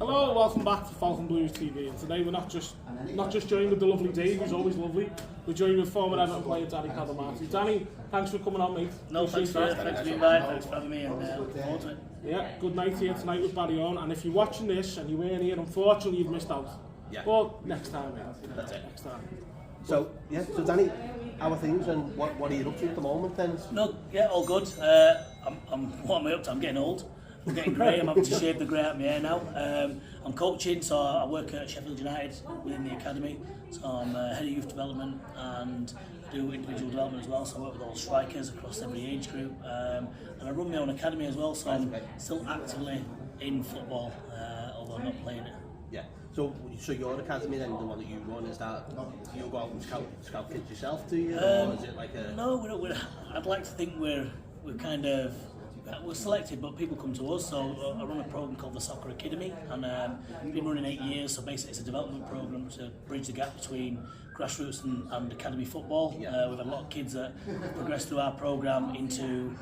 Hello, welcome back to Falcon Blues TV. And today we're not just joined with the lovely Dave, who's always lovely. We're joined with former Everton player Danny Cadamarteri. Danny, thanks for coming on, mate. No, thanks for being by. Thanks for having me, and looking forward to it. Yeah, good night here tonight with Barry on. And if you're watching this and you weren't here, unfortunately you've missed out. Yeah. But next time, mate. That's it. Next time. So Danny, how are things and what are you up to at the moment then? No, yeah, all good. What am I up to? I'm getting old. I'm getting grey. I'm having to shave the grey out of my hair now. I'm coaching, so I work at Sheffield United within the academy. So I'm head of youth development and do individual development as well. So I work with all strikers across every age group, and I run my own academy as well. So I'm still actively in football, although I'm not playing it. Yeah. So your academy then, the one that you run, is that you go out and scout kids yourself, do you? Or is it like a... No, I'd like to think we're selected, but people come to us. So I run a program called the Soccer Academy, and I've been running 8 years. So basically, it's a development program to bridge the gap between grassroots and academy football. Yeah. We've had a lot of kids that progress through our program into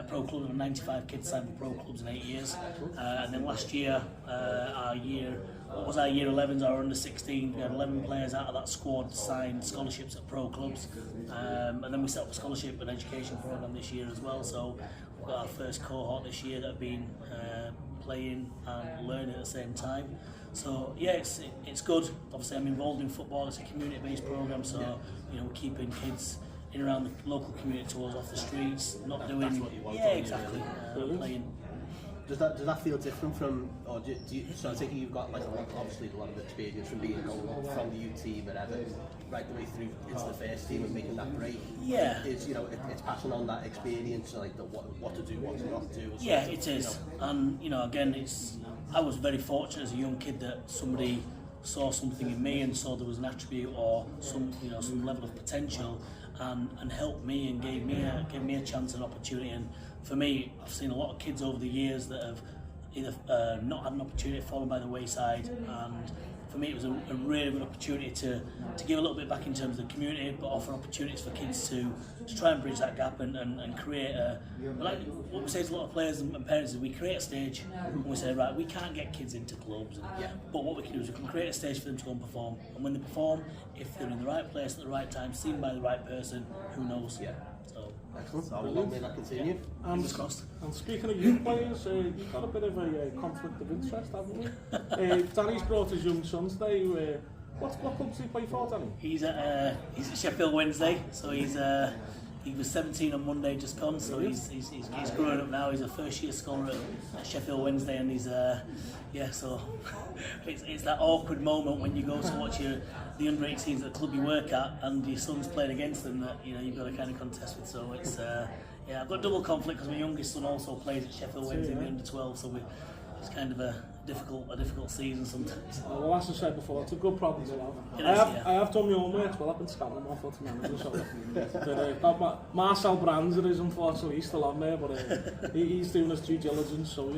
pro clubs. There were 95 kids signed for pro clubs in 8 years, and then last year, our year 11s, our under 16, we had 11 players out of that squad signed scholarships at pro clubs, and then we set up a scholarship and education program this year as well. So we've got our first cohort this year that have been playing and learning at the same time. So yeah, it's good. Obviously, I'm involved in football. It's a community-based program, so we're keeping kids in around the local community tours off the streets, not doing. That's what you want. Yeah, exactly. Playing. Does that feel different from, or do you, so I think you've got obviously a lot of experience from being from the youth team and Everton right the way through into the first team and making that break. Yeah. It's it's passing on that experience, like what to do, what to not do. Yeah, it is. And again, I was very fortunate as a young kid that somebody saw something in me and saw there was an attribute or some level of potential and helped me and gave me a chance and opportunity. And for me, I've seen a lot of kids over the years that have either not had an opportunity, fallen by the wayside, and for me it was a really good opportunity to give a little bit back in terms of the community, but offer opportunities for kids to try and bridge that gap and create like what we say to a lot of players and parents is we create a stage and we say, right, we can't get kids into clubs, but what we can do is we can create a stage for them to go and perform, and when they perform, if they're in the right place at the right time, seen by the right person, who knows. So excellent. I will long may that continue. Fingers crossed. And speaking of youth players, you've got a bit of a conflict of interest, haven't you? Danny's brought his young son today. What club does he play for, Danny? He's at Sheffield Wednesday, so he was 17 on Monday just gone, so he's growing up now. He's a first year scholar at Sheffield Wednesday, and he's so it's that awkward moment when you go to watch the under 18s at the club you work at and your son's playing against them that you've got to kind of contest with. So it's I've got double conflict because my youngest son also plays at Sheffield Wednesday in the under 12, so it's kind of a difficult season sometimes. Well, as I said before, it's a good problem to have. I have done my own work, well, I've been scouting my foot manager, so Marcel Brands is unfortunately still on there, but he's doing his due diligence, so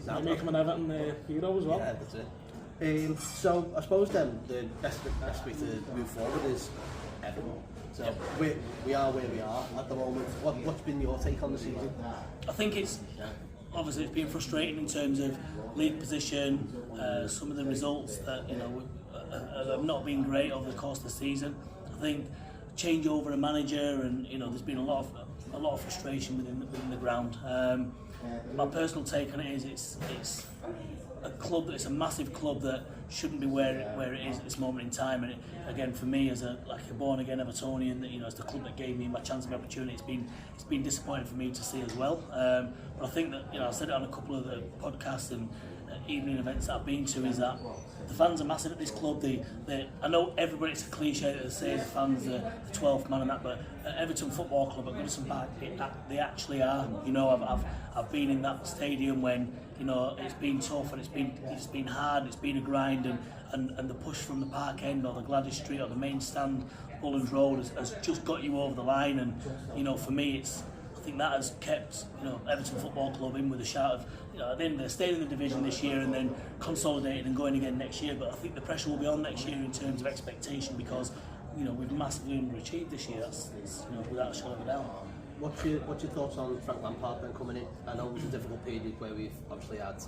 I make him an Everton hero as well. Yeah, that's it. So I suppose then the best way to move forward is Everton. So we are where we are at the moment. What's been your take on the season? I think obviously it's been frustrating in terms of league position, some of the results that have not been great over the course of the season. I think changeover a manager, and there's been a lot of frustration within the ground. My personal take on it is it's a club it's a massive club that shouldn't be where it is at this moment in time. And again, for me as a born again Evertonian, that it's the club that gave me my chance and my opportunity. It's been disappointing for me to see as well. But I think that I said it on a couple of the podcasts and evening events that I've been to, is that the fans are massive at this club. I know everybody, it's a cliche that they say the fans are the 12th man and that, but at Everton Football Club at Goodison Park, they actually are. I've been in that stadium when it's been tough and it's been hard, it's been a grind, and the push from the Park End or the Gladys Street or the main stand, Bullen's Road, has just got you over the line. And for me, I think that has kept Everton Football Club in with a shout of at the end they're staying in the division this year and then consolidating and going again next year. But I think the pressure will be on next year in terms of expectation, because we've massively underachieved this year. That's without a shadow of a doubt. What's your thoughts on Frank Lampard then coming in? I know it was a difficult period where we've obviously had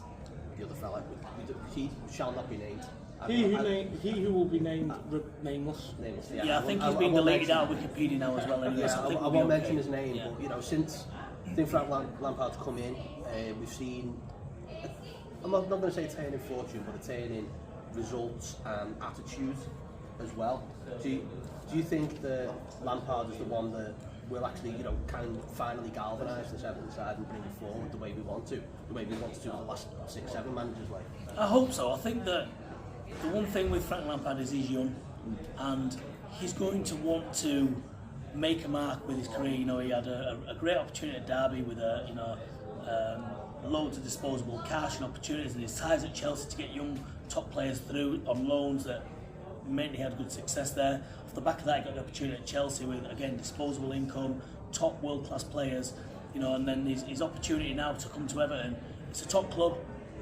the other fella, he shall not be named. He who will be named nameless. Yeah, I think he's been deleted out of Wikipedia now as well. Anyway, Yeah, so I won't mention his name, but you know, since Frank Lampard's come in, we've seen, I'm not going to say a turn in fortune, but a turn in results and attitude as well. Do you think that Lampard is the one that will actually, you know, kind of finally galvanise the seventh side and bring it forward the way we want to, do with the last 6-7 managers? Like, I hope so. I think that the one thing with Frank Lampard is he's young, and he's going to want to make a mark with his career. You know, he had a great opportunity at Derby with loads of disposable cash and opportunities, and his ties at Chelsea to get young top players through on loans that meant he had good success there. Off the back of that, he got the opportunity at Chelsea with, again, disposable income, top world-class players, you know, and then his opportunity now to come to Everton. It's a top club,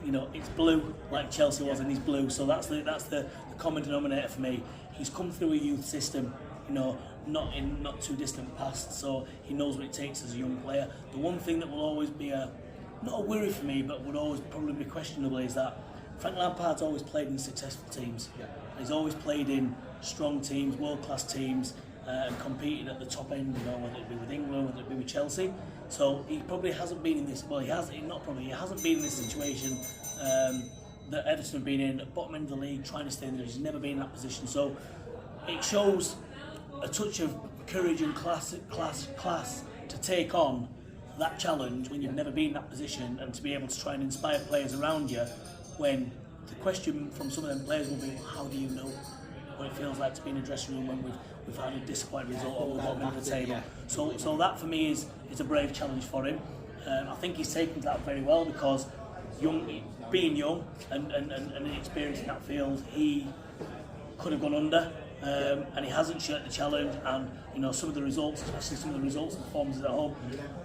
you know, it's blue like Chelsea was, and he's blue, so that's the common denominator for me. He's come through a youth system, you know, not too distant past, so he knows what it takes as a young player. The one thing that will always be not a worry for me, but would always probably be questionable, is that Frank Lampard's always played in successful teams. Yeah. He's always played in strong teams, world-class teams, and competed at the top end, you know, whether it be with England, whether it be with Chelsea. So he probably hasn't been in this, he hasn't been in this situation that Everton have been in, at bottom end of the league, trying to stay in there. He's never been in that position. So it shows a touch of courage and class to take on that challenge when you've never been in that position, and to be able to try and inspire players around you, when the question from some of them players will be, well, how do you know what it feels like to be in a dressing room when we've had a disappointing result or the bottom end of the table? So that for me is a brave challenge for him. I think he's taken that very well, because being young and inexperienced in that field, he could have gone under. And he hasn't shirked the challenge, and you know, some of the results, especially some of the results and performances at home.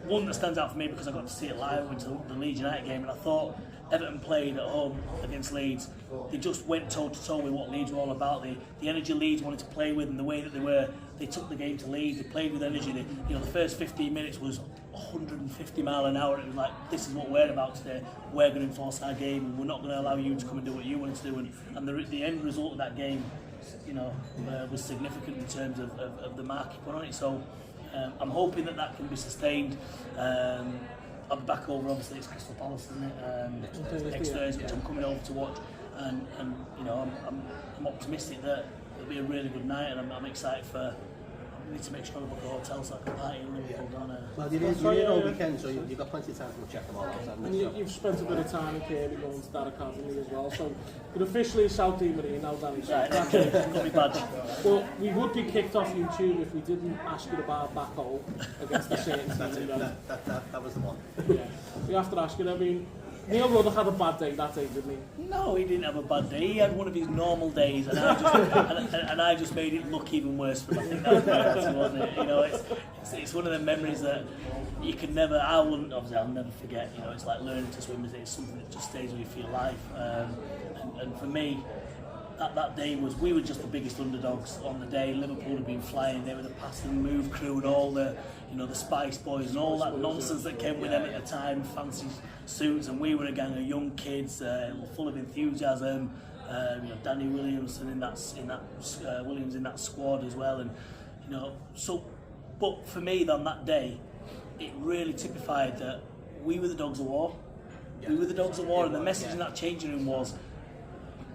One that stands out for me, because I got to see it live, I went to the Leeds United game, and I thought Everton played at home against Leeds. They just went toe to toe with what Leeds were all about. The energy Leeds wanted to play with, and the way that they took the game to Leeds. They played with energy. The first 15 minutes was 150 mile an hour. It was like, this is what we're about today. We're going to enforce our game, and we're not going to allow you to come and do what you wanted to do. And the end result of that game, you know, was significant in terms of the mark he put on it. So I'm hoping that can be sustained. I'll be back over, obviously it's Crystal Palace, isn't it? Next Thursday, which I'm coming over to watch, and you know, I'm optimistic that it'll be a really good night, and I'm excited for. I need to make sure I book a hotel so I can party in Liverpool, don't I? Well, you're in all weekend, so you've got plenty of time to check them all out. And you've spent a bit of time in Kirby going to that academy as well, so you're officially a South Team Marine now, Danny. Right, okay, got me badge. Well, we would be kicked off YouTube if we didn't ask you about back hole against a certain team. That was the one. Yeah, we have to ask you. I mean, Neil Ruddock had a bad day that day, didn't he? No, he didn't have a bad day. He had one of his normal days, and I just made it look even worse for him. I think that was better, wasn't it? You know, it's one of the memories that you can never. I'll never forget. You know, it's like learning to swim. It's something that just stays with you for your life. And for me, that day we were just the biggest underdogs on the day. Liverpool had been flying. They were the passing move crew and all the, you know, the Spice Boys and all that nonsense that came with them at the time, fancy suits, and we were a gang of young kids full of enthusiasm. You know, Danny Williamson in that squad as well, and you know, so. But for me, on that day, it really typified that we were the dogs of war. Yeah. We were the dogs of war, and the message in that changing room was,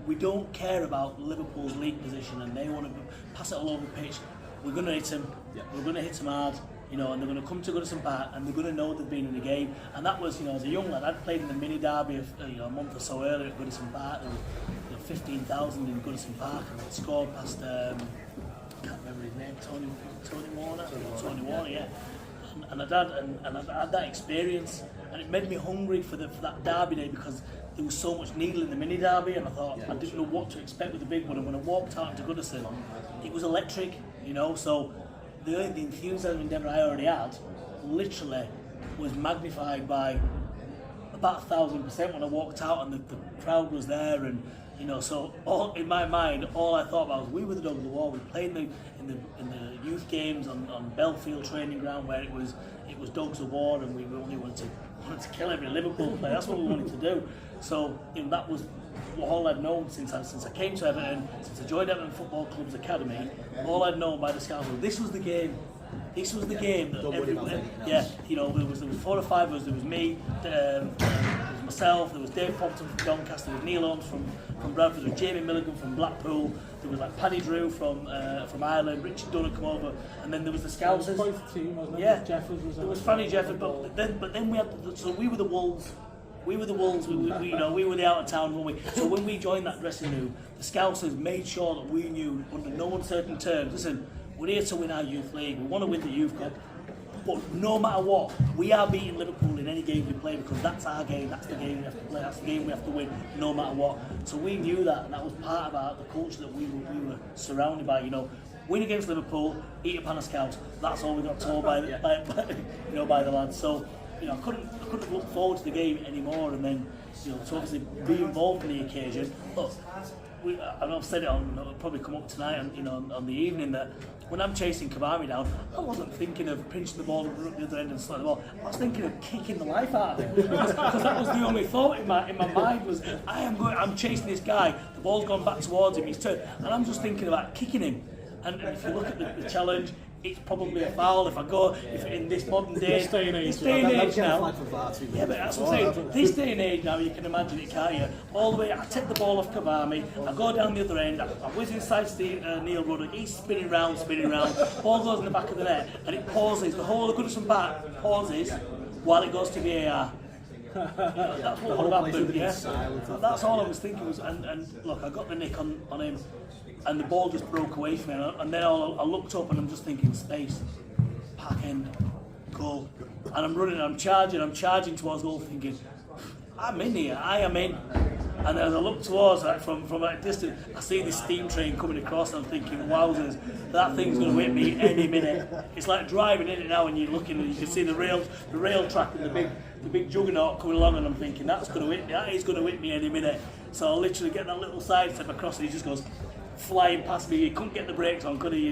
we don't care about Liverpool's league position, and they want to pass it all over the pitch. We're going to hit them. Yeah. We're going to hit them hard, you know, and they're going to come to Goodison Park, and they're going to know they've been in the game. And that was, you know, as a young lad, I'd played in the mini derby a month or so earlier at Goodison Park. There were 15,000 in Goodison Park, and I'd scored past, I can't remember his name, Tony Warner, yeah. And I'd had that experience, and it made me hungry for that derby day, because there was so much needle in the mini derby, and I thought I didn't know what to expect with the big one. And when I walked out into Goodison, it was electric, you know. So the enthusiasm endeavour I already had literally was magnified by about 1,000% when I walked out, and the crowd was there, and you know. So in my mind, all I thought about was, we were the dogs of the war. We played in the youth games on Belfield training ground, where it was dogs of war, and we only wanted to kill every Liverpool player. That's what we wanted to do. So that was all I'd known since I came to Everton, since I joined Everton Football Club's academy. All I'd known by the scouts was this was the game. This was the game that there was 4 or 5 of us. There was me, there was myself, there was Dave Pompton from Doncaster, there was Neil Holmes from Bradford, there was Jamie Milligan from Blackpool, there was like Paddy Drew from Ireland, Richard Dunn had come over, and then there was the Scousers. It was quite a team, wasn't it? Yeah, Jeffers was there was Franny Jeffers, but then we had so we were the Wolves. We were the Wolves, we were the out of town, weren't we? So when we joined that dressing room, the Scousers made sure that we knew under no uncertain terms, listen, we're here to win our youth league, we want to win the youth cup, but no matter what, we are beating Liverpool in any game we play because that's our game, that's the game we have to play, that's the game we have to win, no matter what. So we knew that, and that was part of the culture that we were surrounded by, win against Liverpool, eat a pan of Scouts, that's all we got told by the lads. So I couldn't look forward to the game anymore, and then to obviously be involved in the occasion. Look, and I've said it it'll probably come up tonight, on the evening, that when I'm chasing Kabami down, I wasn't thinking of pinching the ball up the other end and sliding the ball. I was thinking of kicking the life out of him because that was the only thought in my mind was I'm chasing this guy. The ball's gone back towards him. He's turned, and I'm just thinking about kicking him. And if you look at the challenge, it's probably a foul if in this modern day, this day and age now. Yeah, but that's what I'm saying. This day and age now, you can imagine it, can't you? All the way, I take the ball off Kabami, I go down the other end, I whiz inside Neil Ruddock, he's spinning round, ball goes in the back of the net, and it pauses, the whole of Goodison back pauses while it goes to VAR. That's what would have happened, yeah. That's all I was thinking was, and look, I got the nick on him, and the ball just broke away from me, and then I looked up and I'm just thinking space, pack end, goal, and I'm running, I'm charging towards goal, thinking I'm in here, I am in. And as I look towards from a distance, I see this steam train coming across, and I'm thinking, wowzers, that thing's going to hit me any minute. It's like driving in it now, and you're looking, and you can see the rail track and the big juggernaut coming along, and I'm thinking that is going to hit me any minute. So I'll literally get that little side step across, and he just goes flying past me. He couldn't get the brakes on, could he?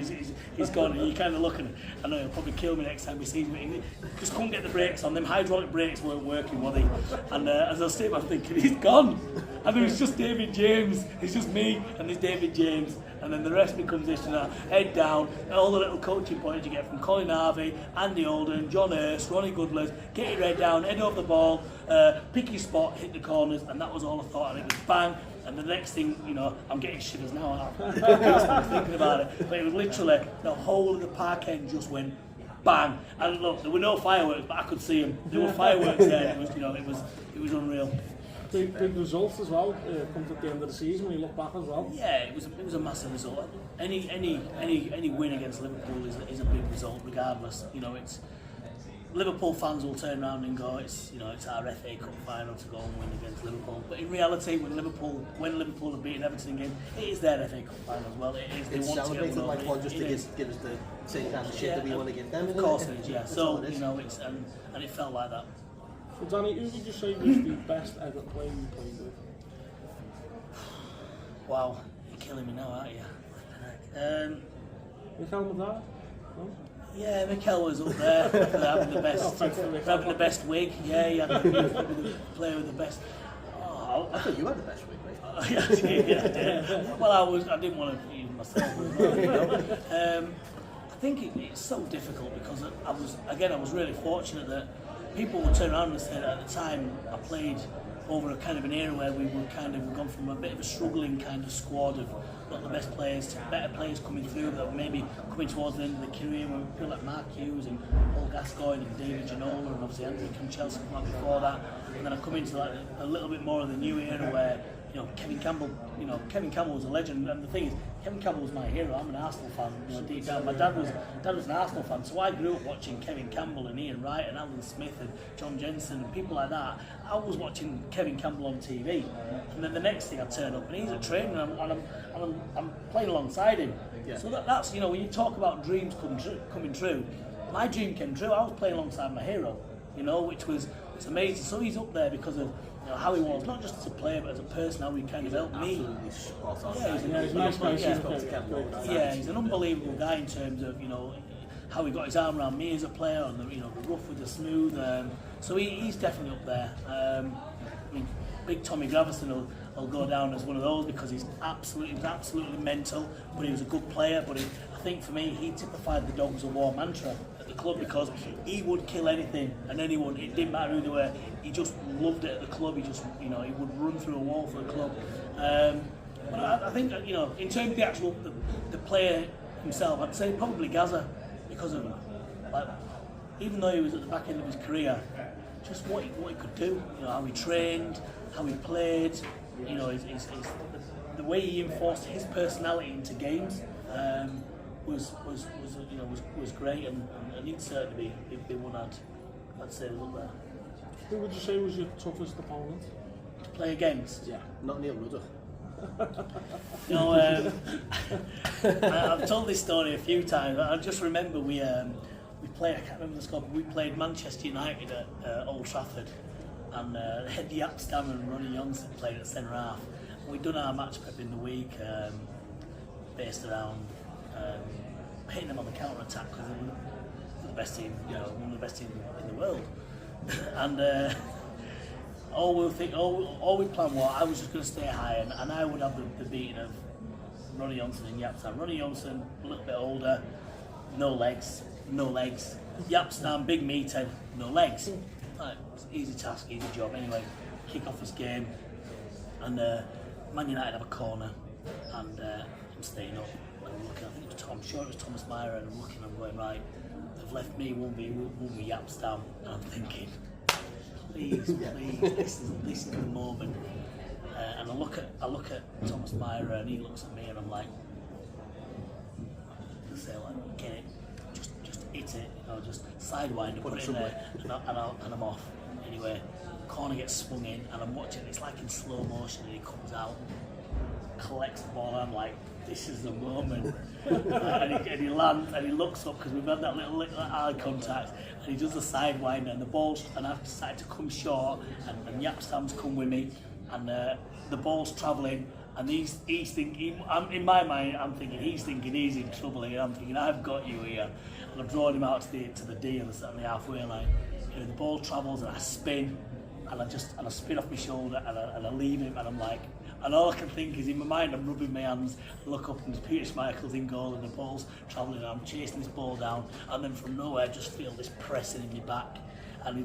He's gone, and you kind of looking. I know he'll probably kill me next time he sees me. He just couldn't get the brakes on. Them hydraulic brakes weren't working, were they? And as I was sitting, I'm thinking, he's gone. And it was just David James. It's just me and there's David James. And then the rest becomes this and that. Head down, and all the little coaching points you get from Colin Harvey, Andy Holden, John Hurst, Ronnie Goodless. Get your head down, head over the ball, pick your spot, hit the corners, and that was all I thought. And it was bang. And the next thing, I'm getting shivers now. I was thinking about it. But it was literally the whole of the park end just went bang. And look, there were no fireworks, but I could see them. There were fireworks there. It was unreal. Big results as well. Comes at the end of the season when you look back as well. Yeah, it was a massive result. Any win against Liverpool is a big result, regardless. It's Liverpool fans will turn around and go, it's our FA Cup final to go and win against Liverpool. But in reality, when Liverpool have beaten Everton again, it is their FA Cup final as well. It is. They want celebrated to like one just to give us the same kind of shit that we want to give them. Of course it is, yeah. So it's and it felt like that. So Danny, who would you say was the best ever player you played with? Wow, you're killing me now, aren't you? Mikel Madara? No? Yeah, Mikel was up there for having the best wig. Yeah, he had the player with the best. Oh, I thought you had the best wig, mate. yeah. Well, I didn't want to use myself. I think it's so difficult because I was really fortunate that people would turn around and say that at the time I played over a kind of an era where we've gone from a bit of a struggling kind of squad of not the best players to better players coming through that were maybe coming towards the end of the career, when people like Mark Hughes and Paul Gascoigne and David Ginola and obviously Andrew from Chelsea come out before that, and then I come into like a little bit more of the new era where Kevin Campbell was a legend, and the thing is, Kevin Campbell was my hero. I'm an Arsenal fan, deep down. My dad was an Arsenal fan, so I grew up watching Kevin Campbell and Ian Wright and Alan Smith and John Jensen and people like that. I was watching Kevin Campbell on TV, and then the next thing I turn up and he's at training and I'm playing alongside him. Yeah. So that's when you talk about dreams coming true, my dream came true. I was playing alongside my hero, which was it's amazing. So he's up there because of how he was, not just as a player but as a person, how he kind of helped me. He's an unbelievable guy in terms of how he got his arm around me as a player, and the rough with the smooth. So he's definitely up there. big Tommy Gravison will go down as one of those because he was absolutely mental, but he was a good player. But I think for me, he typified the Dogs of War mantra at the club because he would kill anything and anyone. It didn't matter who they were. He just loved it at the club. He just, he would run through a wall for the club. But I think that, in terms of the actual the player himself, I'd say probably Gaza because of even though he was at the back end of his career, just what he could do. How he trained, how he played. The way he enforced his personality into games was great, and he'd certainly be one I'd say look there. Who would you say was your toughest opponent To play against? Yeah. Not Neil Ruddock. I've told this story a few times. I just remember we played. I can't remember the score, but we played Manchester United at Old Trafford, and Eddie Apstam and Ronnie Johnson played at centre half. And we'd done our match prep in the week, based around hitting them on the counter attack because they were the best team, one of the best teams in the world, and. All we planned was I was just going to stay high, and I would have the beating of Ronnie Johnson and Yapstam. Ronnie Johnson, a little bit older, no legs. Yapstam, big meathead, no legs. Right, easy task, easy job. Anyway, kick off this game, and Man United have a corner, and I'm staying up. And I'm looking, I think it was Thomas Meyer, and I'm looking, I'm going, right, they've left me 1v Yapstam, and I'm thinking, please, this is the moment. And I look at Thomas Meyer, and he looks at me, and I'm like, get it, just hit it, just sidewind, put it in there, and I'm off. Anyway, corner gets swung in, and I'm watching. It's like in slow motion, and he comes out, collects the ball, and I'm like, this is the moment. And he lands, and he looks up because we've had that little eye contact, and he does the sidewinder, and the ball's, and I've decided to come short, and Yapstam's come with me, and the ball's travelling, and he's thinking, in my mind, I'm thinking he's in trouble here. I'm thinking I've got you here, and I've drawn him out to the D on the halfway line. The ball travels, and I spin, and I spin off my shoulder, and I leave him, and I'm like. And all I can think is, in my mind, I'm rubbing my hands, look up, and there's Peter Schmeichel's in goal, and the ball's travelling, and I'm chasing this ball down, and then from nowhere, I just feel this pressing in my back. And he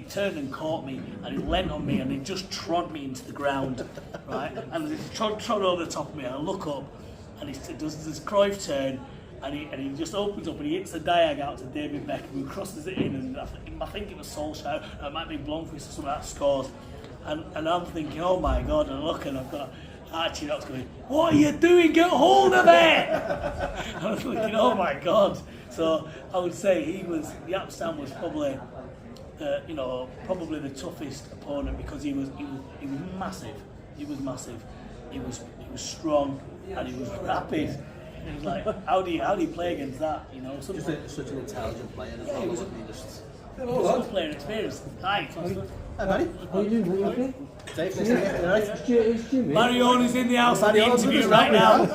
turned and caught me, and he leant on me, and he just trod me into the ground, right? And he trod over the top of me, and I look up, and he does this Cruyff turn, and he just opens up, and he hits the diag out to David Beckham, who crosses it in, and I think it was Solskjaer, it might be Blomqvist or something that scores. And I'm thinking, oh my God, and I look, and I've got Archie Knox going, what are you doing? Get hold of it! And I'm thinking, oh my God. So I would say Yapstam was probably, probably the toughest opponent because he was massive. He was massive. He was strong, and he was rapid. It was like, how do you play against that? Such an intelligent player as well. He was a player experience. Hi. Hi, Barry. How are you doing? Okay? Dave, nice to meet you. It's Jimmy. Barry Horne is in the house for the interview right now.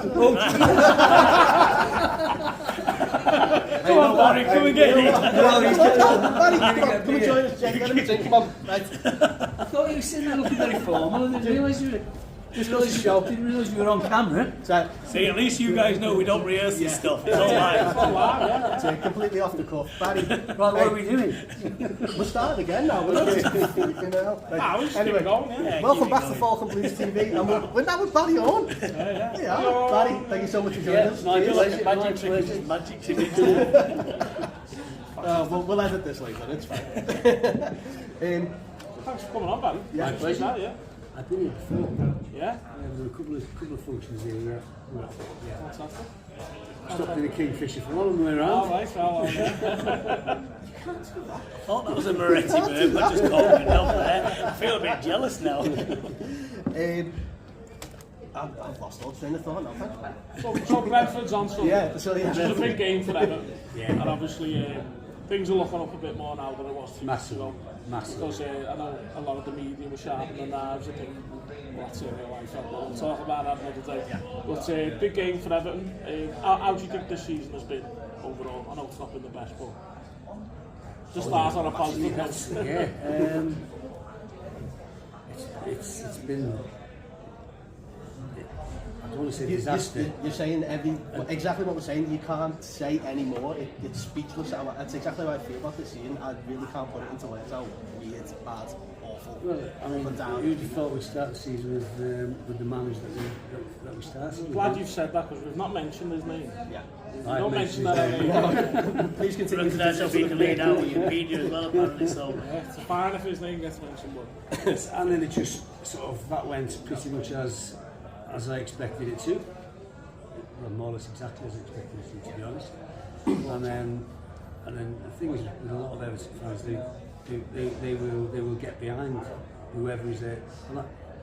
Come on, Barry, come and get it. Barry, come and join us, Jake. Let me drink. Come on. Right. I thought you were sitting there looking very formal. I didn't realise you were... Didn't realise you were on camera. See, at least you guys know we don't rehearse this stuff. It's all live. It's completely off the cuff. Barry, right, what are we doing? We're starting again now. Anyway, welcome back to Falcon Blues TV. And we're now with Barry Horne. Yeah. Barry, thank you so much for joining us. Magic trick. We'll edit this later, it's fine. Thanks for coming on, Barry. Yeah, pleasure. Yeah. I've been here before. Yeah? There were a couple of functions here, yeah. Fantastic. Stopped in a Kingfisher for one on the way around. Oh, right, well, I thought that was a Moretti bird, but just caught me down there. I feel a bit jealous now. I've lost all train of thought now, So Brentford's on Sunday. Yeah, It's a big game for Everton. Yeah. And obviously things are looking up a bit more now than it was 2 weeks ago. Massive. Because I know a lot of the media were sharpening the knives. I think that's in real life. We'll talk about that another day. But big game for Everton. How do you think this season has been overall? I know it's not been the best, but just start on a positive note. Yeah. it's been. I don't want to say disaster. You're saying exactly what we're saying. You can't say any more. It's speechless. That's exactly how I feel about this season. I really can't put it into words how weird, bad, awful. Well, I mean, who'd have thought we'd start the season with the managers that we started? I'm glad you've said that because we've not mentioned his name. Yeah. Don't mention that. Please continue. That's being delayed out with Wikipedia as well, apparently. So It's fine if his name gets mentioned, but And then it just sort of that went pretty much as I expected it to. Well, more or less exactly as I expected it to be honest. And then the thing is, with a lot of Everton fans, they will get behind whoever is there.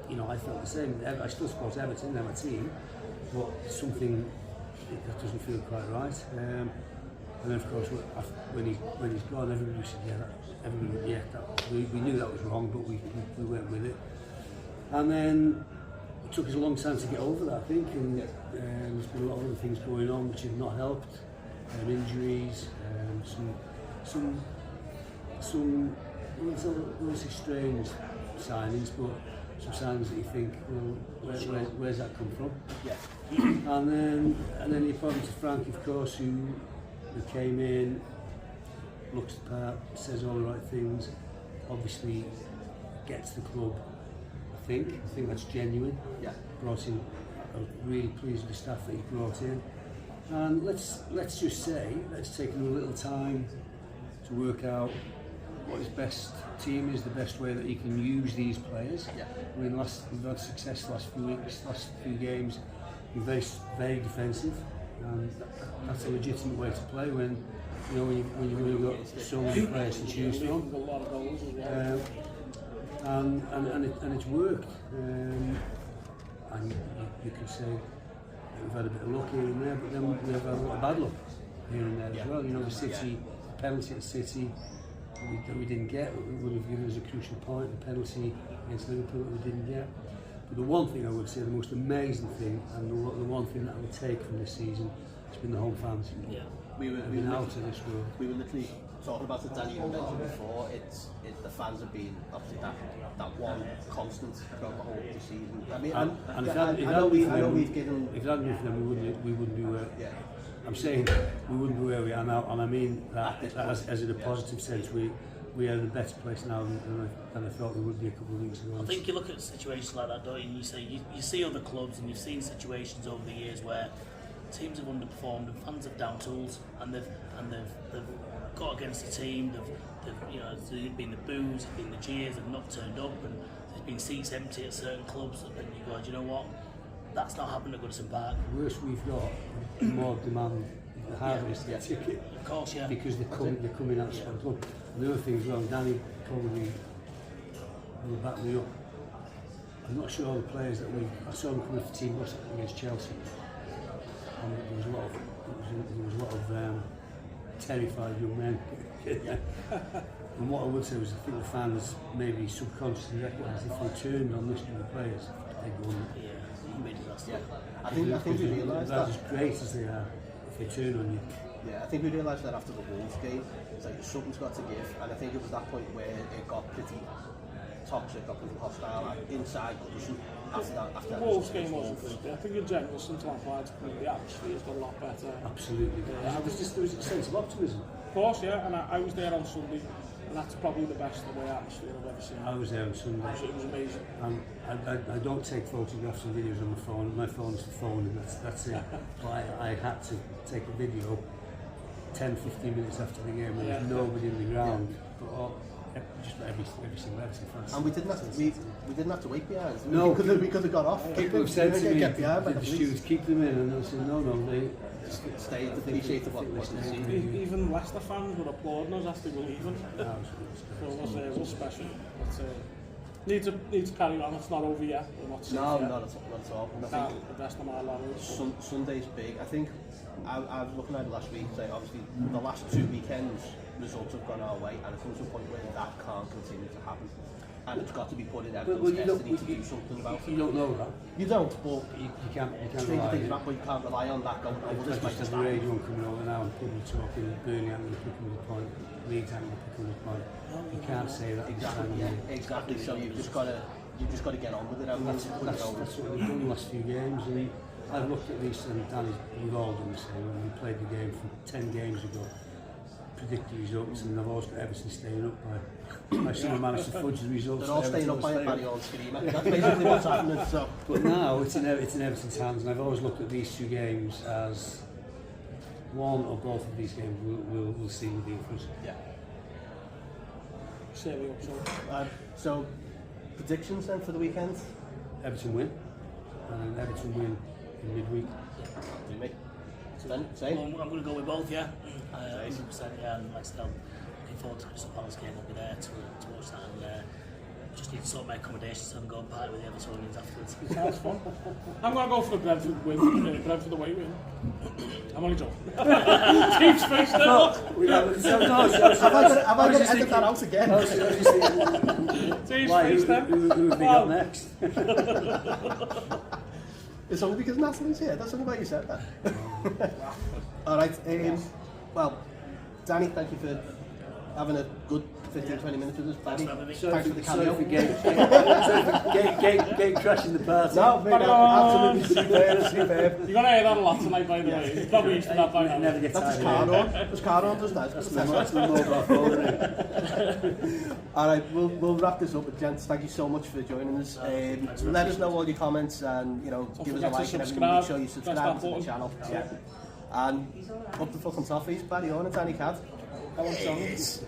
And I felt the same. I still support Everton, they're my team, but something that doesn't feel quite right. And then of course when he's gone, everybody said we knew that was wrong, but we went with it. And then it took us a long time to get over that, I think, and there's been a lot of other things going on which have not helped. Injuries, some strange signings, but some signings that you think, well, where's that come from? Yeah. And then the appointment of Frank, of course, who came in, looks the part, says all the right things, obviously gets the club. I think that's genuine. Yeah. Brought in. I'm really pleased with the staff that he brought in. And let's just say, let's take a little time to work out what his best team is, the best way that he can use these players. Yeah. I mean, we've had success the last few weeks, last few games. We're very, very defensive, and that's a legitimate way to play when you've really got so many players to choose from. And it's worked. And you could say we've had a bit of luck here and there, but then we've had a lot of bad luck here and there as well. The City penalty at City that we didn't get would have given us a crucial point. The penalty against Liverpool that we didn't get. But the one thing I would say, the most amazing thing, and the one thing that I would take from this season, has been the home fans. yeah. We were out of this world. We were literally talking about it, Danny, you mentioned before. The fans have been obviously that one constant throughout the whole of the season. I mean, I know we've given. If it hadn't been for them, we wouldn't be where. Yeah. I'm saying we wouldn't be where we are now, and I mean that as in a positive sense. We are in a better place now than I thought we would be a couple of weeks ago. I think you look at situations like that, don't you? And you say you see other clubs, and you've seen situations over the years where teams have underperformed and fans have down tools, and they've got against the team. There's been the boos, there's been the jeers, they've not turned up, and there's been seats empty at certain clubs. And you go, do you know what? That's not happened at Goodison Park. The worse we've got, the more demand, the harder it is to get a ticket. Of course, yeah. Because they're coming out of the club. And the other thing as well, Danny probably will back me up. I'm not sure the players that I saw them coming for Team Bus against Chelsea. And there was a lot of terrified young men. And what I would say was, I think the fans maybe subconsciously recognised if they turned on listening to the players, they'd go on. Yeah, you made disaster. Yeah. I think we realised that. As great as they are, if they turn on you. Yeah, I think we realised that after the Wolves game. It's like something's got to give, and I think it was that point where it got pretty toxic, got pretty hostile inside Goodison after that. The Wolves game wasn't good. I think in general, since Lampard's come in, the atmosphere's got a lot better. Absolutely. There was a sense of optimism. Of course, yeah, and I was there on Sunday, and that's probably the best away atmosphere I've ever seen. I was there on Sunday. It was amazing. I don't take photographs and videos on my phone. My phone's the phone, and that's it. But I had to take a video 10-15 minutes after the game, and there was nobody in the ground. But just every single Everton fan. And we didn't have to wait behind. No, we could have got off. People have said to me, get behind by the stewards keep them in, and I said no, they stay to appreciate what they see. Even Leicester fans were applauding us as they were leaving. So it was special. Need to carry on. It's not over yet. We're not safe yet. Not at all. The best of my lives. Sunday's big. I think I was looking at it last week. So obviously the last 2 weekends results have gone our way, and it comes to a point where that can't continue to happen. And it's got to be put in Everton's destiny to do something about it. You don't know that. You don't, but you can't stranger rely things about, but you can't rely on that going over this just as the radio coming over now and people talking, Burnley ain't going to pick up the point, Leeds ain't going to pick up the point. You can't say that. Exactly. So you've you just got to get on with it. That's what we've done the last few games. And I've looked at this, and Danny's, we've all done the same. When we played the game from 10 games ago, predicted results, and I've always got Everton staying up by someone managed to fudge the results. They're all staying up by a Barry on screamer. That's basically what's happening. So. But now it's in Everton's hands, and I've always looked at these two games as one or both of these games we'll see with the influence. Yeah. Certainly up So, predictions then for the weekend? Everton win, and Everton win in midweek. Do me. Then, same. I'm going to go with both, yeah. 100%, yeah. And like I said, I'm looking forward to Crystal Palace game. I'll be there to watch that, and just need to sort my accommodations so I can go and party with the Evertonians afterwards. Sounds fun. I'm going to go for the Brentford win, Brentford away win. I'm only joking. Team's face there. Have I got to edit that out again? Team's face there. Who have they got next? It's only because Natalie's here. That's only why you said that. All right. Well, Danny, thank you for having a good 15-20 minutes with us. Thanks for having me. Thanks for the cameo. Gate crashing the party. No, mate, absolutely superb. You're going to hear that a lot tonight, by the way. You're probably used to that by now. Never get That's his tired. car on. His car on does that. That's the mobile phone. All right, we'll wrap this up, gents. Thank you so much for joining us. Let us know all your comments and give us a like and everything. Make sure you subscribe to the channel. Yeah. And up the fucking toffees, Barry Horne and Danny Cad. I want songs.